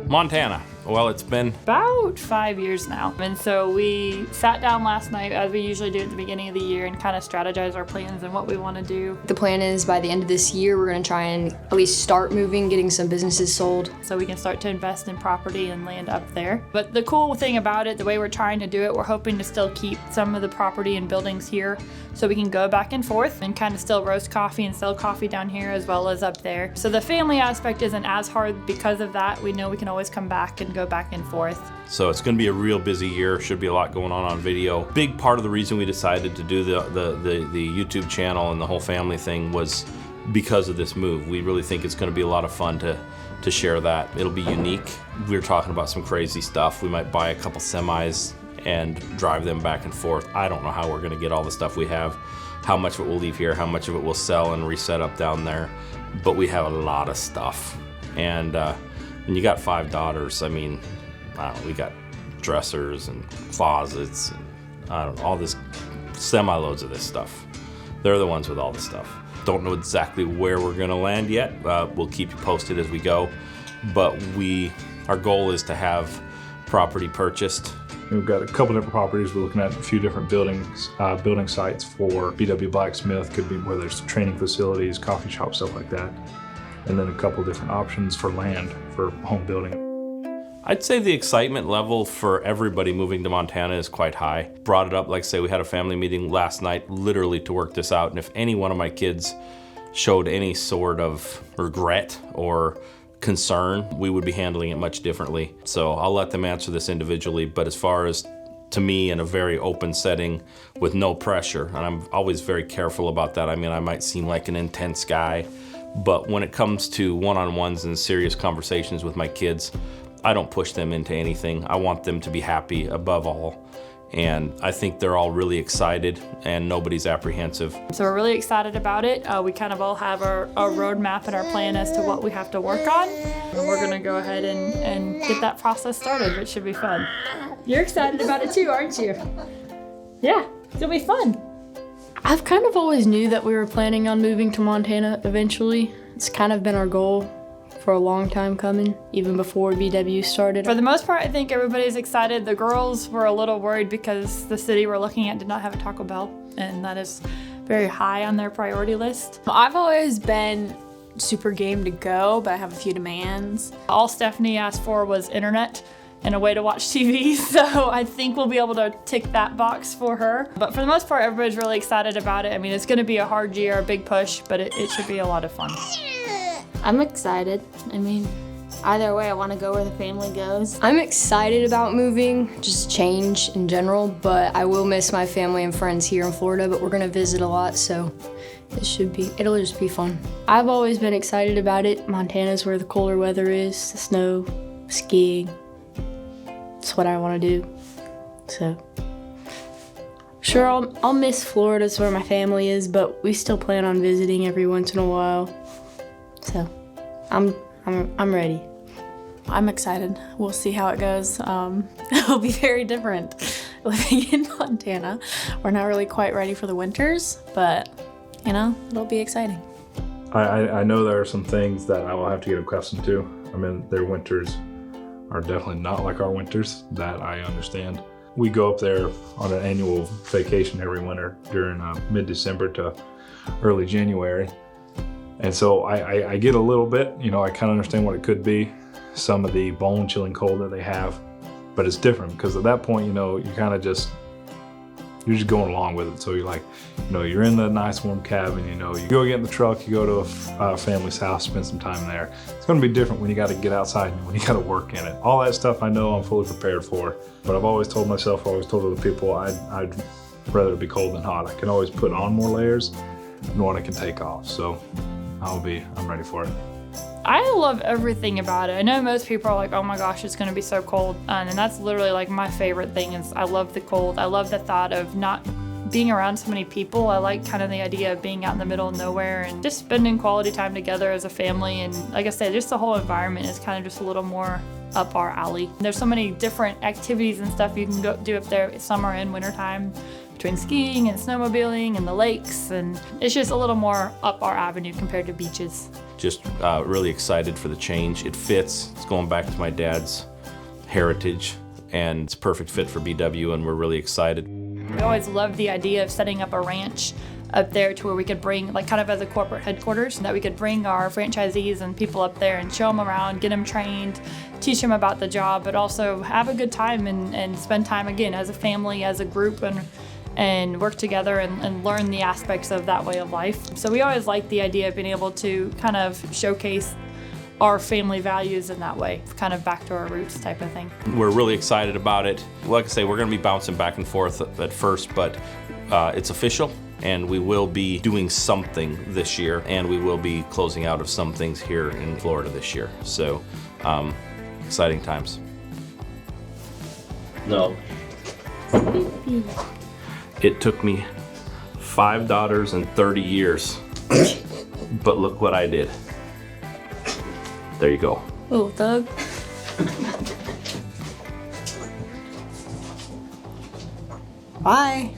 Montana. Well, it's been about 5 years now. And so we sat down last night, as we usually do at the beginning of the year, and kind of strategize our plans and what we want to do. The plan is by the end of this year, we're gonna try and at least start moving, getting some businesses sold. So we can start to invest in property and land up there. But the cool thing about it, the way we're trying to do it, we're hoping to still keep some of the property and buildings here so we can go back and forth and kind of still roast coffee and sell coffee down here as well as up there. So the family aspect isn't as hard because of that. We know we can always come back and go back and forth. So it's going to be a real busy year. Should be a lot going on video. Big part of the reason we decided to do the YouTube channel and the whole family thing was because of this move. We really think it's going to be a lot of fun to share that. It'll be unique. We're talking about some crazy stuff. We might buy a couple semis and drive them back and forth. I don't know how we're going to get all the stuff we have, how much of it we'll leave here, how much of it we'll sell and reset up down there. But we have a lot of stuff. And you got 5 daughters. I mean, we got dressers and closets and I don't know, all this semi-loads of this stuff. They're the ones with all the stuff. Don't know exactly where we're gonna land yet. We'll keep you posted as we go. But our goal is to have property purchased. We've got a couple different properties. We're looking at a few different building sites for BW Blacksmith. Could be where there's training facilities, coffee shops, stuff like that. And then a couple different options for land for home building. I'd say the excitement level for everybody moving to Montana is quite high. Brought it up, like I say, we had a family meeting last night literally to work this out. And if any one of my kids showed any sort of regret or concern, we would be handling it much differently. So I'll let them answer this individually. But as far as to me, in a very open setting with no pressure, and I'm always very careful about that. I mean, I might seem like an intense guy, but when it comes to one-on-ones and serious conversations with my kids, I don't push them into anything. I want them to be happy above all. And I think they're all really excited and nobody's apprehensive. So we're really excited about it. We kind of all have our roadmap and our plan as to what we have to work on. And we're gonna go ahead and get that process started, which should be fun. You're excited about it too, aren't you? Yeah, it'll be fun. I've kind of always knew that we were planning on moving to Montana eventually. It's kind of been our goal for a long time coming, even before BW started. For the most part, I think everybody's excited. The girls were a little worried because the city we're looking at did not have a Taco Bell, and that is very high on their priority list. I've always been super game to go, but I have a few demands. All Stephanie asked for was internet and a way to watch TV, so I think we'll be able to tick that box for her. But for the most part, everybody's really excited about it. I mean, it's gonna be a hard year, a big push, but it should be a lot of fun. I'm excited. I mean, either way, I want to go where the family goes. I'm excited about moving, just change in general, but I will miss my family and friends here in Florida, but we're gonna visit a lot, so it'll just be fun. I've always been excited about it. Montana's where the colder weather is, the snow, skiing. It's what I want to do, so. Sure, I'll miss Florida, it's where my family is, but we still plan on visiting every once in a while. So, I'm ready. I'm excited. We'll see how it goes. It'll be very different living in Montana. We're not really quite ready for the winters, but it'll be exciting. I know there are some things that I will have to get accustomed to. I mean, their winters are definitely not like our winters, that I understand. We go up there on an annual vacation every winter during mid-December to early January. And so I get a little bit, I kind of understand what it could be, some of the bone-chilling cold that they have, but it's different because at that point, you're just going along with it. So you're like, you're in the nice warm cabin, you go get in the truck, you go to a family's house, spend some time there. It's gonna be different when you gotta get outside and when you gotta work in it. All that stuff I know I'm fully prepared for, but I've always told myself, I always told other people, I'd rather it be cold than hot. I can always put on more layers than what I can take off. So I'm ready for it. I love everything about it. I know most people are like, oh my gosh, it's gonna be so cold. And that's literally like my favorite thing is I love the cold. I love the thought of not being around so many people. I like kind of the idea of being out in the middle of nowhere and just spending quality time together as a family. And like I said, just the whole environment is kind of just a little more up our alley. There's so many different activities and stuff you can go do up there summer and wintertime, between skiing and snowmobiling and the lakes, and it's just a little more up our avenue compared to beaches. Just really excited for the change. It fits. It's going back to my dad's heritage, and it's a perfect fit for BW, and we're really excited. We always loved the idea of setting up a ranch up there to where we could bring, like kind of as a corporate headquarters, that we could bring our franchisees and people up there and show them around, get them trained, teach them about the job, but also have a good time and spend time again as a family, as a group, and work together and learn the aspects of that way of life. So we always liked the idea of being able to kind of showcase our family values in that way, kind of back to our roots type of thing. We're really excited about it. Like I say, we're going to be bouncing back and forth at first, but it's official, and we will be doing something this year, and we will be closing out of some things here in Florida this year. So exciting times. No. It took me 5 daughters and 30 years, but look what I did. There you go. Oh, Doug. Bye.